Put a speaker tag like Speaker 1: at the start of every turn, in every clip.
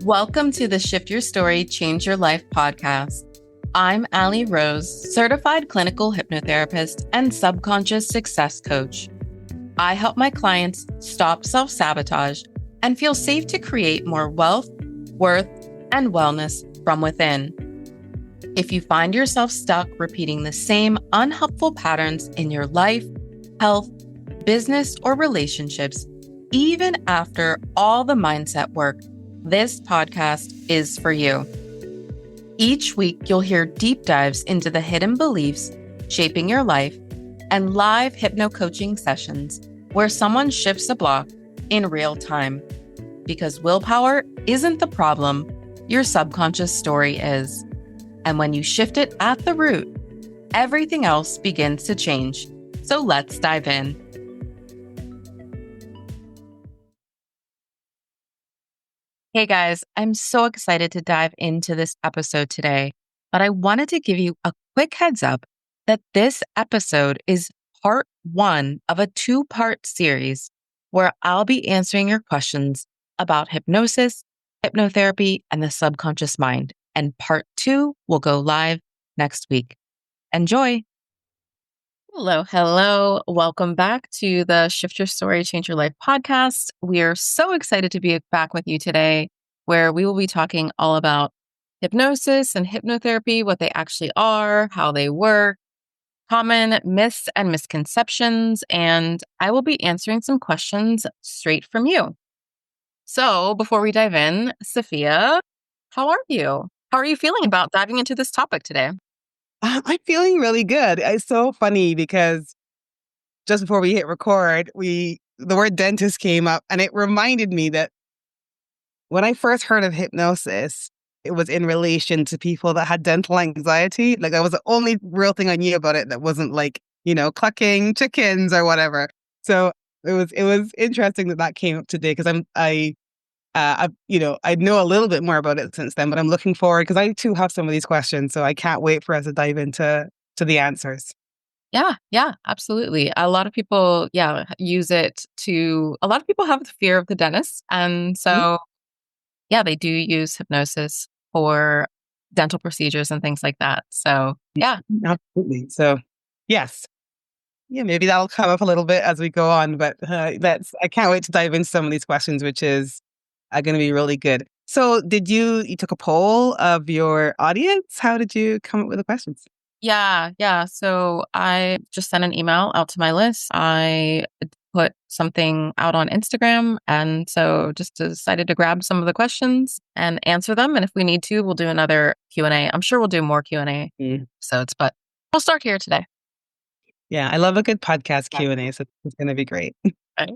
Speaker 1: Welcome to the Shift Your Story, Change Your Life podcast. I'm Allie Rose, certified clinical hypnotherapist and subconscious success coach. I help my clients stop self-sabotage and feel safe to create more wealth, worth, and wellness from within. If you find yourself stuck repeating the same unhelpful patterns in your life, health, business, or relationships, even after all the mindset work, this podcast is for you. Each week, you'll hear deep dives into the hidden beliefs shaping your life and live hypno coaching sessions where someone shifts a block in real time. Because willpower isn't the problem, your subconscious story is. And when you shift it at the root, everything else begins to change. So let's dive in. Hey guys, I'm so excited to dive into this episode today, but I wanted to give you a quick heads up that this episode is part one of a two-part series where I'll be answering your questions about hypnosis, hypnotherapy, and the subconscious mind. And part two will go live next week. Enjoy. Hello. Welcome back to the Shift Your Story, Change Your Life podcast. We are so excited to be back with you today, where we will be talking all about hypnosis and hypnotherapy, what they actually are, how they work, common myths and misconceptions, and I will be answering some questions straight from you. So before we dive in, Sophia, how are you? How are you feeling about diving into this topic today?
Speaker 2: I'm feeling really good. It's so funny because just before we hit record, the word dentist came up, and it reminded me that when I first heard of hypnosis, it was in relation to people that had dental anxiety. Like, that was the only real thing I knew about it that wasn't like, clucking chickens or whatever. So it was interesting that came up today because I know a little bit more about it since then, but I'm looking forward because I too have some of these questions. So I can't wait for us to dive into the answers.
Speaker 1: Yeah, absolutely. A lot of people, use it to, a lot of people have the fear of the dentist. And so, they do use hypnosis for dental procedures and things like that. So, yeah.
Speaker 2: Absolutely. So, yes. Yeah, maybe that'll come up a little bit as we go on, but I can't wait to dive into some of these questions, which is going to be really good. So you took a poll of your audience? How did you come up with the questions?
Speaker 1: Yeah. So I just sent an email out to my list. I put something out on Instagram. And so just decided to grab some of the questions and answer them. And if we need to, we'll do another Q&A. I'm sure we'll do more Q&A episodes, but we'll start here today.
Speaker 2: Yeah, I love a good podcast Q&A, so it's going to be great.
Speaker 1: Okay.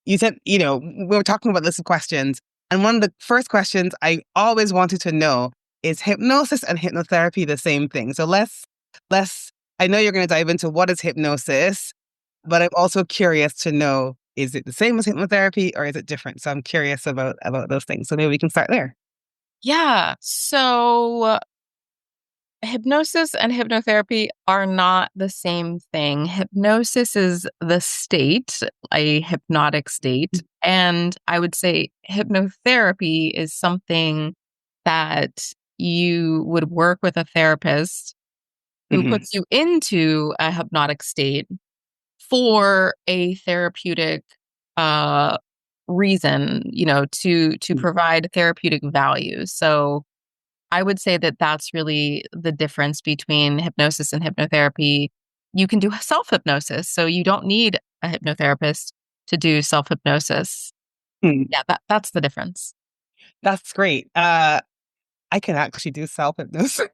Speaker 2: You said, we were talking about lists of questions. And one of the first questions I always wanted to know is hypnosis and hypnotherapy the same thing? So I know you're going to dive into what is hypnosis, but I'm also curious to know, is it the same as hypnotherapy or is it different? So I'm curious about those things. So maybe we can start there.
Speaker 1: Yeah. So hypnosis and hypnotherapy are not the same thing. Hypnosis is the state, a hypnotic state. And I would say hypnotherapy is something that you would work with a therapist who puts you into a hypnotic state for a therapeutic reason, to provide therapeutic value. So I would say that that's really the difference between hypnosis and hypnotherapy. You can do self-hypnosis, so you don't need a hypnotherapist to do self-hypnosis. Yeah, that's the difference.
Speaker 2: That's great. I can actually do self-hypnosis.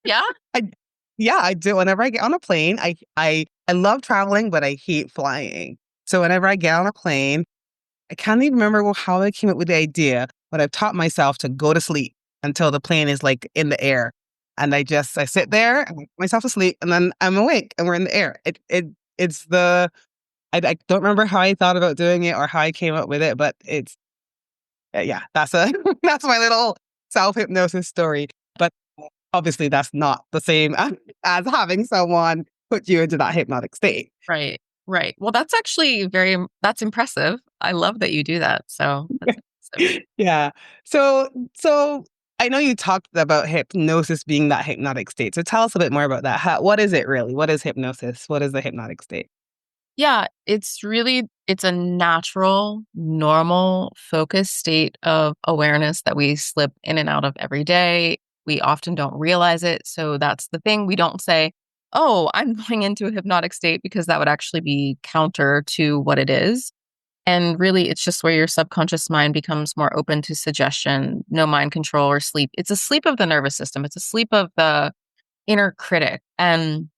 Speaker 1: Yeah?
Speaker 2: I do. Whenever I get on a plane, I love traveling, but I hate flying. So whenever I get on a plane, I can't even remember how I came up with the idea, but I've taught myself to go to sleep until the plane is like in the air. And I sit there and put myself to sleep, and then I'm awake and we're in the air. I don't remember how I thought about doing it or how I came up with it, but it's, that's that's my little self-hypnosis story. But obviously that's not the same as having someone put you into that hypnotic state.
Speaker 1: Right. Well, that's actually that's impressive. I love that you do that. So
Speaker 2: Yeah. So I know you talked about hypnosis being that hypnotic state. So tell us a bit more about that. What is it really? What is hypnosis? What is the hypnotic state?
Speaker 1: Yeah, it's a natural, normal, focused state of awareness that we slip in and out of every day. We often don't realize it. So that's the thing. We don't say, "Oh, I'm going into a hypnotic state," because that would actually be counter to what it is. And really, it's just where your subconscious mind becomes more open to suggestion, no mind control or sleep. It's a sleep of the nervous system. It's a sleep of the inner critic. And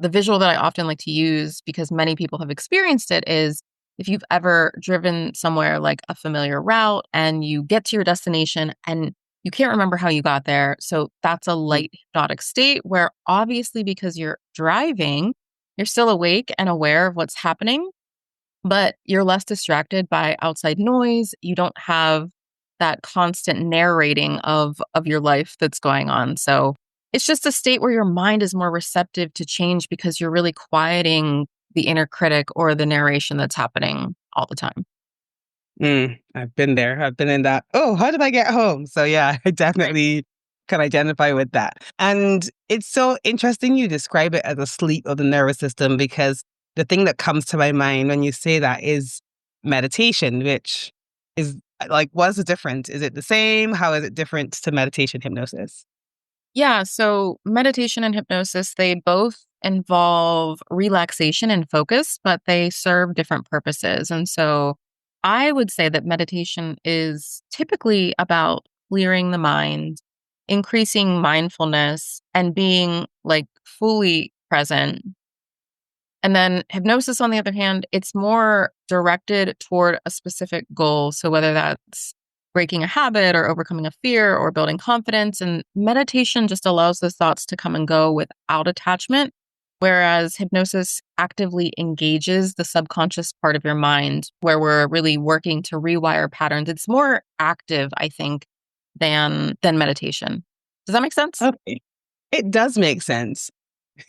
Speaker 1: the visual that I often like to use, because many people have experienced it, is if you've ever driven somewhere like a familiar route and you get to your destination and you can't remember how you got there. So that's a
Speaker 2: Mm.
Speaker 1: light hypnotic state where obviously, because you're driving, you're still awake and aware of what's happening, but you're less distracted by outside noise. You don't have that constant narrating of your life that's going on. So it's just a state where your mind is more receptive to change because you're really quieting the inner critic or the narration that's happening all the time.
Speaker 2: I've been there. I've been in that. Oh, how did I get home? So yeah, I
Speaker 1: Right.
Speaker 2: definitely can identify with that. And it's so interesting you describe it as a sleep of the nervous system because the thing that comes to my mind when you say that is meditation, which is like, what's the difference? Is it the same? How is it different to meditation hypnosis?
Speaker 1: Yeah. So meditation and hypnosis, they both involve relaxation and focus, but they serve different purposes. And so I would say that meditation is typically about clearing the mind, increasing mindfulness, and being like fully present. And then hypnosis, on the other hand, it's more directed toward a specific goal. So whether that's breaking a habit or overcoming a fear or building confidence, and meditation just allows those thoughts to come and go without attachment. Whereas hypnosis actively engages the subconscious part of your mind where we're really working to rewire patterns. It's more active, I think, than meditation. Does that make sense?
Speaker 2: Okay. It does make sense.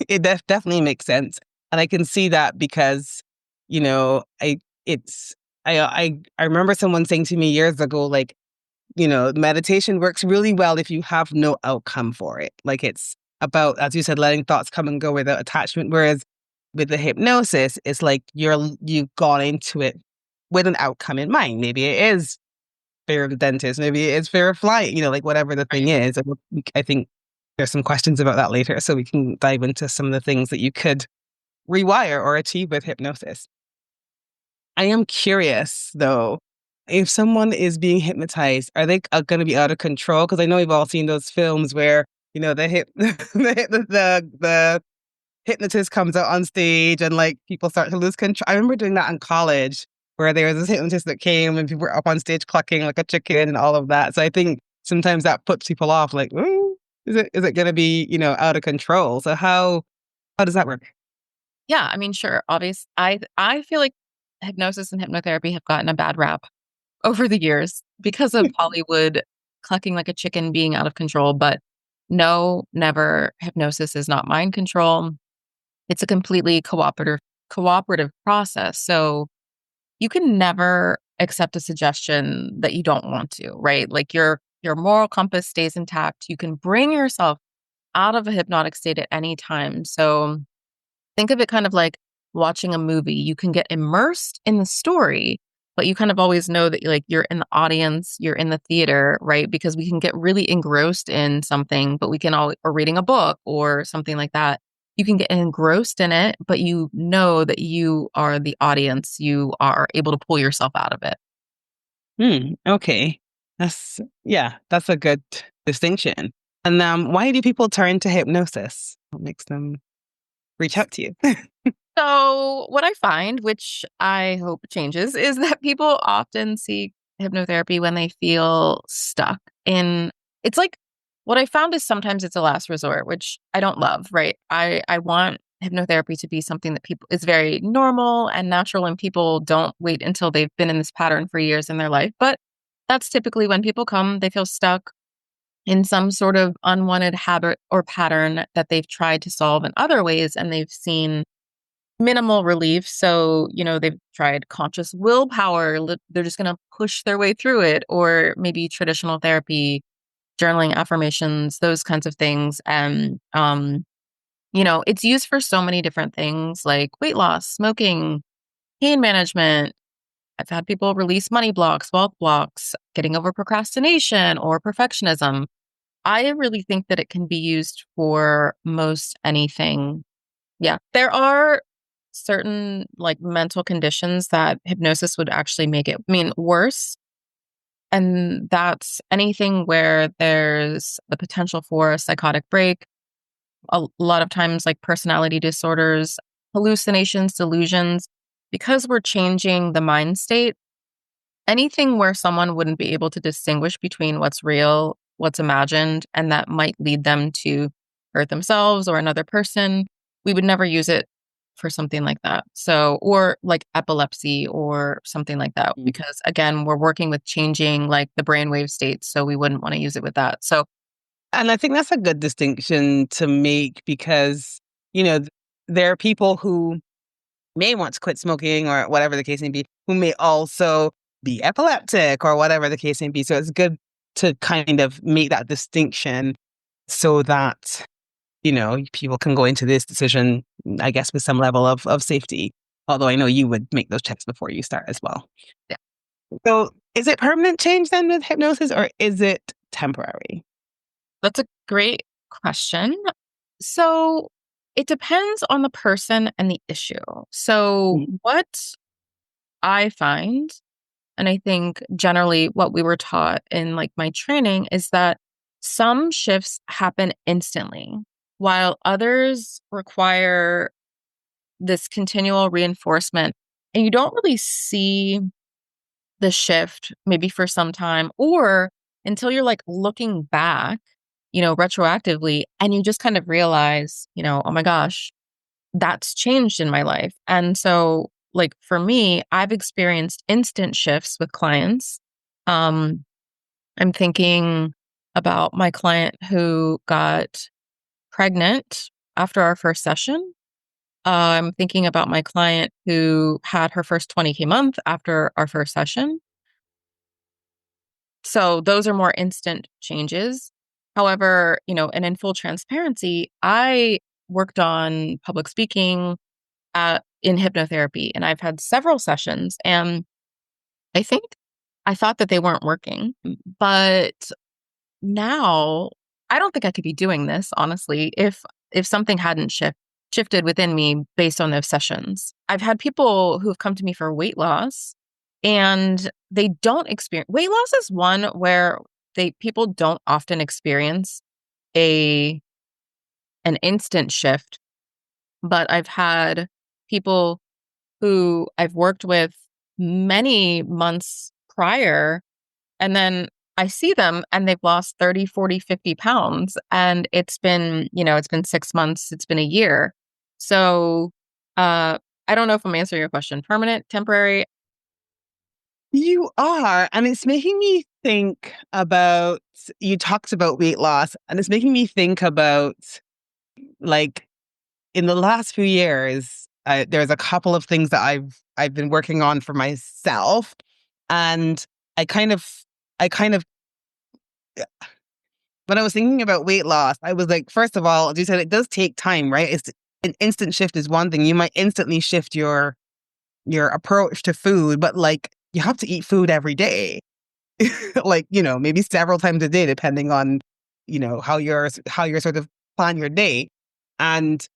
Speaker 2: It definitely makes sense, and I can see that because, you know, it's I remember someone saying to me years ago, like, meditation works really well if you have no outcome for it. Like it's about, as you said, letting thoughts come and go without attachment. Whereas with the hypnosis, it's like you've gone into it with an outcome in mind. Maybe it is fear of the dentist. Maybe it is fear of flying. Like whatever the thing is. And I think there's some questions about that later, so we can dive into some of the things that you could rewire or achieve with hypnosis. I am curious though, if someone is being hypnotized, are they going to be out of control? Because I know we've all seen those films where the the hypnotist comes out on stage and like people start to lose control. I remember doing that in college where there was this hypnotist that came and people were up on stage clucking like a chicken and all of that. So I think sometimes that puts people off. Like, ooh, is it going to be out of control? So how does that work?
Speaker 1: Yeah, I mean, sure. I feel like hypnosis and hypnotherapy have gotten a bad rap over the years because of Hollywood clucking like a chicken being out of control. But no, never. Hypnosis is not mind control. It's a completely cooperative process. So you can never accept a suggestion that you don't want to, right? Like your moral compass stays intact. You can bring yourself out of a hypnotic state at any time. So think of it kind of like watching a movie. You can get immersed in the story, but you kind of always know that you're in the audience, you're in the theater, right? Because we can get really engrossed in something, but we can all or reading a book or something like that. You can get engrossed in it, but you know that you are the audience. You are able to pull yourself out of it.
Speaker 2: Okay. That's a good distinction. And why do people turn to hypnosis? What makes them reach out to you?
Speaker 1: So, what I find, which I hope changes, is that people often seek hypnotherapy when they feel stuck in it's like what I found is sometimes it's a last resort, which I don't love, right? I want hypnotherapy to be something that people is very normal and natural and people don't wait until they've been in this pattern for years in their life. But that's typically when people come, they feel stuck in some sort of unwanted habit or pattern that they've tried to solve in other ways and they've seen minimal relief. So, they've tried conscious willpower. They're just going to push their way through it, or maybe traditional therapy, journaling, affirmations, those kinds of things. And, it's used for so many different things like weight loss, smoking, pain management. I've had people release money blocks, wealth blocks, getting over procrastination or perfectionism. I really think that it can be used for most anything. Yeah. There are certain like mental conditions that hypnosis would actually make it, worse. And that's anything where there's the potential for a psychotic break. A lot of times, like personality disorders, hallucinations, delusions, because we're changing the mind state. Anything where someone wouldn't be able to distinguish between what's real, what's imagined, and that might lead them to hurt themselves or another person, we would never use it for something like that. So, or like epilepsy or something like that, because again, we're working with changing like the brainwave states. So we wouldn't want to use it with that. So,
Speaker 2: And I think that's a good distinction to make because, there are people who may want to quit smoking or whatever the case may be, who may also be epileptic or whatever the case may be. So it's good to kind of make that distinction so that, people can go into this decision, I guess, with some level of safety. Although I know you would make those checks before you start as well.
Speaker 1: yeah,
Speaker 2: So is it permanent change then with hypnosis or is it temporary?
Speaker 1: that's a great question. So, it depends on the person and the issue. So,
Speaker 2: Mm.
Speaker 1: what I find, and I think generally what we were taught in like my training, is that some shifts happen instantly, while others require this continual reinforcement. And you don't really see the shift maybe for some time, or until you're like looking back, retroactively, and you just kind of realize, oh my gosh, that's changed in my life. And so, like for me, I've experienced instant shifts with clients. Um, I'm thinking about my client who got pregnant after our first session. I'm thinking about my client who had her first 20K month after our first session. So those are more instant changes. However, and in full transparency, I worked on public speaking in hypnotherapy, and I've had several sessions, and I think I thought that they weren't working, but now I don't think I could be doing this honestly if something hadn't shifted within me based on those sessions. I've had people who have come to me for weight loss, and they don't experience weight loss is one where they people don't often experience a an instant shift, but I've had people who I've worked with many months prior. And then I see them and they've lost 30, 40, 50 pounds. And it's been 6 months, it's been a year. So I don't know if I'm answering your question. Permanent, temporary.
Speaker 2: You are. And it's making me think about, you talked about weight loss, and it's making me think about like in the last few years, there's a couple of things that I've been working on for myself, and I kind of, I kind of, when I was thinking about weight loss, I was like, first of all, as you said, it does take time, right? It's an instant shift is one thing. You might instantly shift your approach to food, but like you have to eat food every day, like maybe several times a day, depending on how you're sort of plan your day, and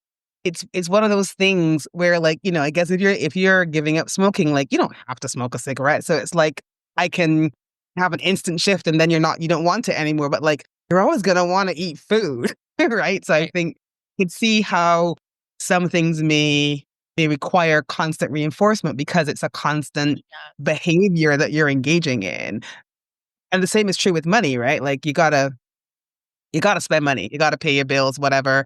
Speaker 2: it's one of those things where like, I guess if you're giving up smoking, like you don't have to smoke a cigarette. So it's like I can have an instant shift and then you don't want it anymore, but like you're always going to want to eat food, right? So I
Speaker 1: Right.
Speaker 2: think you could see how some things may require constant reinforcement because it's a constant
Speaker 1: Yeah.
Speaker 2: behavior that you're engaging in. And the same is true with money, right? Like you gotta spend money, you gotta pay your bills, whatever,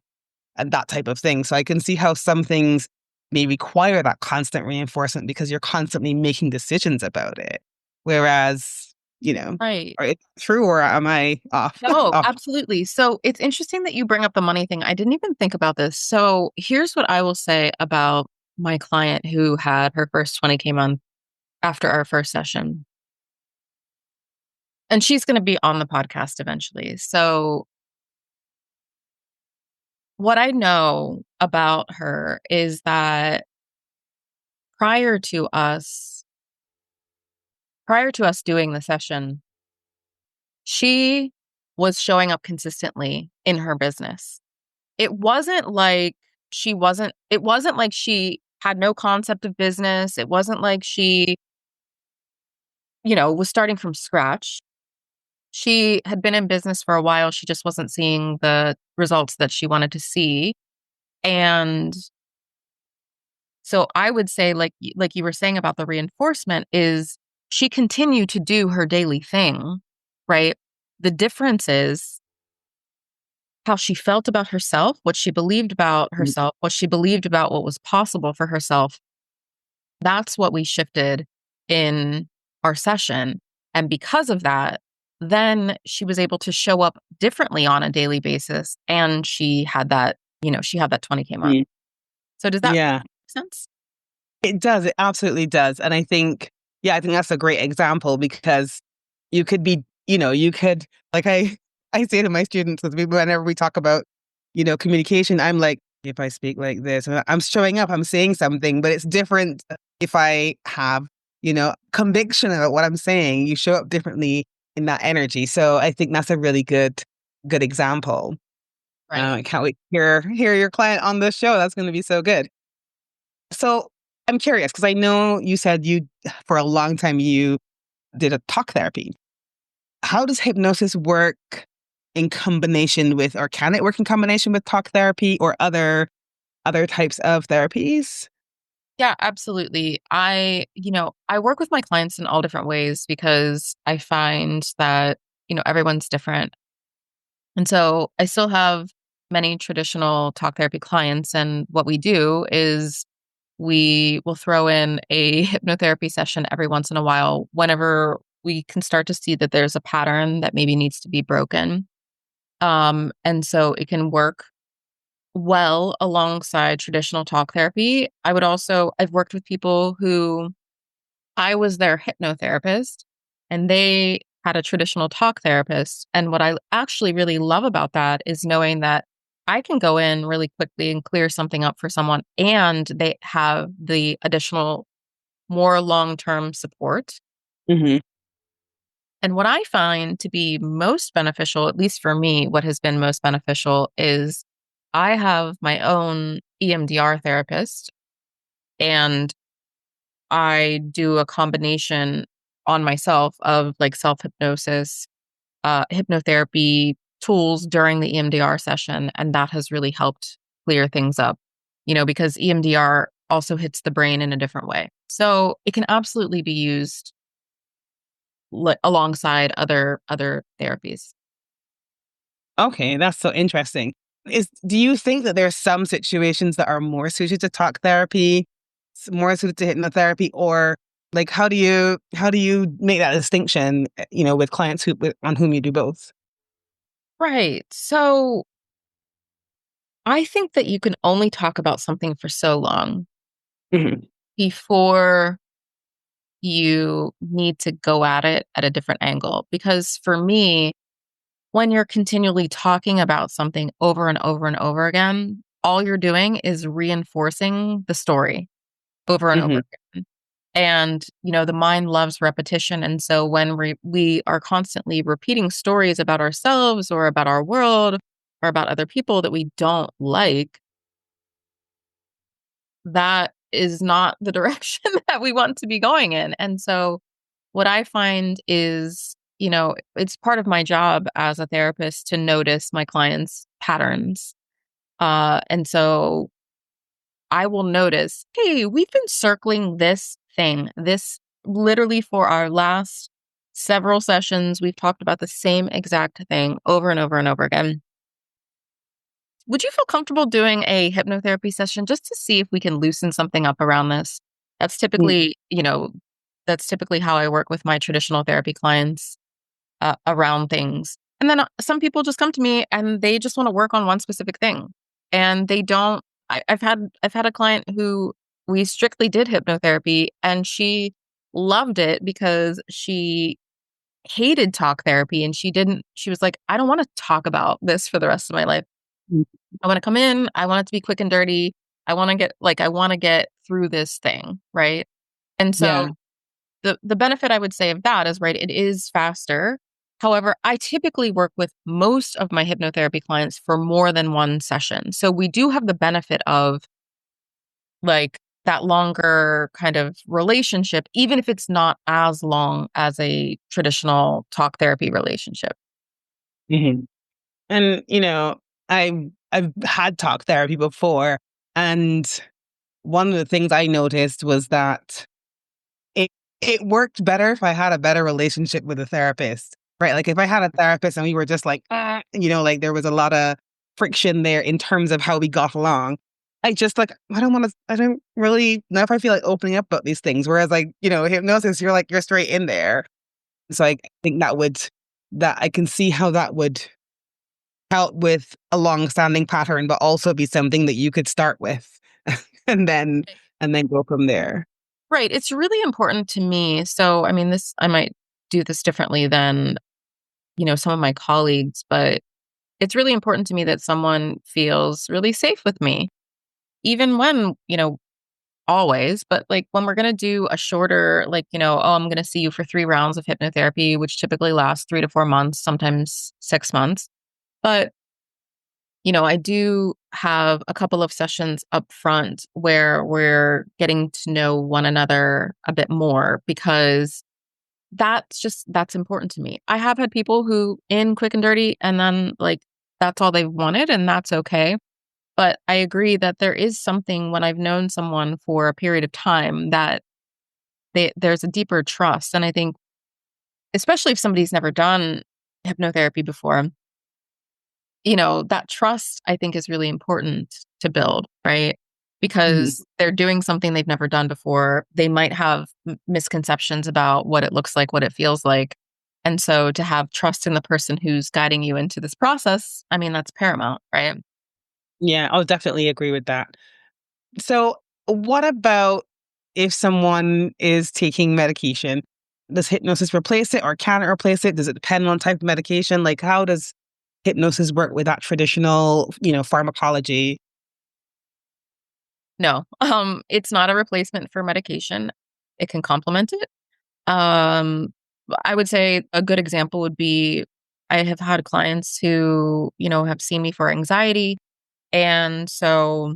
Speaker 2: and that type of thing. So I can see how some things may require that constant reinforcement because you're constantly making decisions about it. Whereas,
Speaker 1: Right.
Speaker 2: are it true or am I off?
Speaker 1: No,
Speaker 2: off?
Speaker 1: absolutely. So it's interesting that you bring up the money thing. I didn't even think about this. So here's what I will say about my client who had her first 20K month after our first session. And she's going to be on the podcast eventually. So, what I know about her is that prior to us doing the session, she was showing up consistently in her business. It wasn't like it wasn't like she had no concept of business. It wasn't like she, was starting from scratch. She had been in business for a while. She just wasn't seeing the results that she wanted to see. And so I would say, like you were saying about the reinforcement, is she continued to do her daily thing, right? The difference is how she felt about herself, what she believed about herself, what she believed about what was possible for herself. That's what we shifted in our session. And because of that, then she was able to show up differently on a daily basis. And she had that, she had that 20K month.
Speaker 2: Mm.
Speaker 1: So does that
Speaker 2: Yeah,
Speaker 1: make sense?
Speaker 2: it does. It absolutely does. And I think that's a great example because you could be, you could, like I say to my students, because whenever we talk about, communication, I'm like, if I speak like this, and I'm showing up, I'm saying something, but it's different if I have, conviction about what I'm saying. You show up differently in that energy. So I think that's a really good example.
Speaker 1: Right.
Speaker 2: I can't wait to hear your client on the show. That's going to be so good. So I'm curious because I know you said for a long time, you did a talk therapy. How does hypnosis work in combination with, or can it work in combination with talk therapy or other types of therapies?
Speaker 1: Yeah, absolutely. I work with my clients in all different ways because I find that, everyone's different. And so I still have many traditional talk therapy clients. And what we do is we will throw in a hypnotherapy session every once in a while whenever we can start to see that there's a pattern that maybe needs to be broken. And so it can work well alongside traditional talk therapy. I've worked with people who I was their hypnotherapist and they had a traditional talk therapist. And what I actually really love about that is knowing that I can go in really quickly and clear something up for someone and they have the additional, more long term support.
Speaker 2: Hmm.
Speaker 1: And what I find to be most beneficial, at least for me, what has been most beneficial is I have my own EMDR therapist and I do a combination on myself of like self hypnosis, hypnotherapy tools during the EMDR session. And that has really helped clear things up, because EMDR also hits the brain in a different way. So it can absolutely be used alongside other therapies.
Speaker 2: Okay, that's so interesting. Do you think that there are some situations that are more suited to talk therapy, more suited to hypnotherapy, or like how do you make that distinction, with clients on whom you do both?
Speaker 1: Right. So I think that you can only talk about something for so long
Speaker 2: Hmm.
Speaker 1: before you need to go at it at a different angle. Because for me, when you're continually talking about something over and over and over again, all you're doing is reinforcing the story over and over
Speaker 2: Hmm.
Speaker 1: again. And, the mind loves repetition. And so when we are constantly repeating stories about ourselves or about our world or about other people that we don't like, that is not the direction that we want to be going in. And so what I find is, it's part of my job as a therapist to notice my clients' patterns. And so I will notice, hey, we've been circling this thing, this literally for our last several sessions. We've talked about the same exact thing over and over and over again. Would you feel comfortable doing a hypnotherapy session just to see if we can loosen something up around this? That's typically, that's typically how I work with my traditional therapy clients around things. And then some people just come to me and they just want to work on one specific thing, and they don't. I've had a client who we strictly did hypnotherapy, and she loved it because she hated talk therapy, and she was like, I don't want to talk about this for the rest of my life.
Speaker 2: Mm.
Speaker 1: I want to come in, I want it to be quick and dirty. I want to get through this thing, right? And so
Speaker 2: Yeah.
Speaker 1: the benefit I would say of that is, right, it is faster. However, I typically work with most of my hypnotherapy clients for more than one session. So we do have the benefit of like that longer kind of relationship, even if it's not as long as a traditional talk therapy relationship.
Speaker 2: Mhm. And, I've had talk therapy before, and one of the things I noticed was that it it worked better if I had a better relationship with a therapist, right? Like, if I had a therapist and we were just like, like, there was a lot of friction there in terms of how we got along. I don't really know if I feel like opening up about these things. Whereas, like, hypnosis, you're straight in there. So I think that I can see how that would help with a long-standing pattern, but also be something that you could start with and then go from there.
Speaker 1: Right. It's really important to me. So, I mean, I might do this differently than, some of my colleagues, but it's really important to me that someone feels really safe with me, even when, always, but like when we're going to do a shorter, like, oh, I'm going to see you for 3 rounds of hypnotherapy, which typically lasts 3 to 4 months, sometimes 6 months. But I do have a couple of sessions up front where we're getting to know one another a bit more because that's important to me. I have had people who in quick and dirty and then like that's all they wanted and that's okay. But I agree that there is something when I've known someone for a period of time that there's a deeper trust. And I think, especially if somebody's never done hypnotherapy before, that trust I think is really important to build, right?
Speaker 2: Mhm.
Speaker 1: Because they're doing something they've never done before. They might have misconceptions about what it looks like, what it feels like. And so to have trust in the person who's guiding you into this process, I mean, that's paramount, right?
Speaker 2: Yeah, I'll definitely agree with that. So, what about if someone is taking medication? Does hypnosis replace it or can it replace it? Does it depend on type of medication? Like, how does hypnosis work with that traditional, pharmacology?
Speaker 1: No, it's not a replacement for medication. It can complement it. Um, I would say a good example would be I have had clients who, have seen me for anxiety. And so,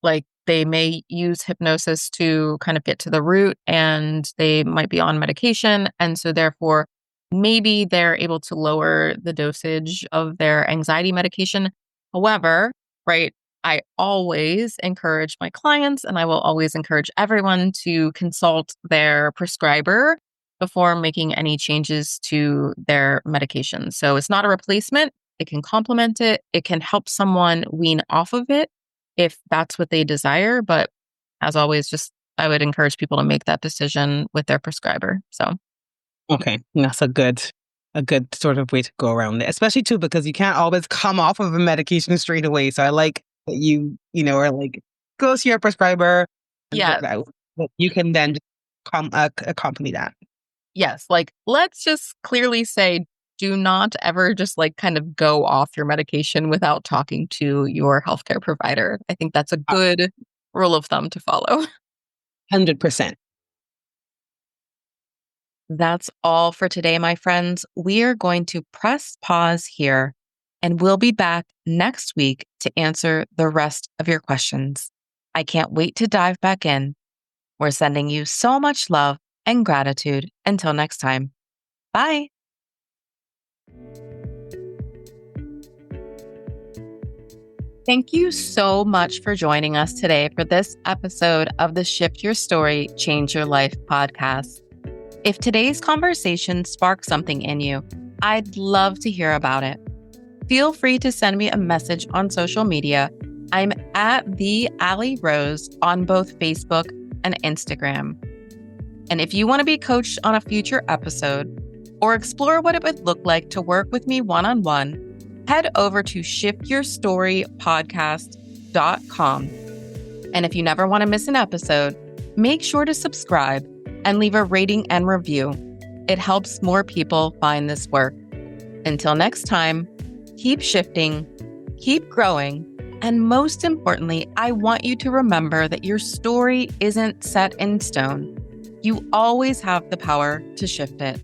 Speaker 1: like, they may use hypnosis to kind of get to the root and they might be on medication. And so, therefore, maybe they're able to lower the dosage of their anxiety medication. However, right, I always encourage my clients and I will always encourage everyone to consult their prescriber before making any changes to their medication. So, it's not a replacement. It can complement it. It can help someone wean off of it if that's what they desire. But as always, just I would encourage people to make that decision with their prescriber. So,
Speaker 2: Okay, that's a good sort of way to go around it, especially too because you can't always come off of a medication straight away. So I like that are like go see your prescriber and
Speaker 1: yeah,
Speaker 2: that you can then just accompany that.
Speaker 1: yes. Like, let's just clearly say, do not ever just like kind of go off your medication without talking to your healthcare provider. I think that's a good rule of thumb to follow.
Speaker 2: 100%.
Speaker 1: That's all for today, my friends. We are going to press pause here and we'll be back next week to answer the rest of your questions. I can't wait to dive back in. We're sending you so much love and gratitude. Until next time. Bye. Thank you so much for joining us today for this episode of the Shift Your Story, Change Your Life podcast. If today's conversation sparked something in you, I'd love to hear about it. Feel free to send me a message on social media. I'm at the Ali Rose on both Facebook and Instagram. And if you want to be coached on a future episode or explore what it would look like to work with me one-on-one, head over to shiftyourstorypodcast.com. And if you never want to miss an episode, make sure to subscribe and leave a rating and review. It helps more people find this work. Until next time, keep shifting, keep growing, and most importantly, I want you to remember that your story isn't set in stone. You always have the power to shift it.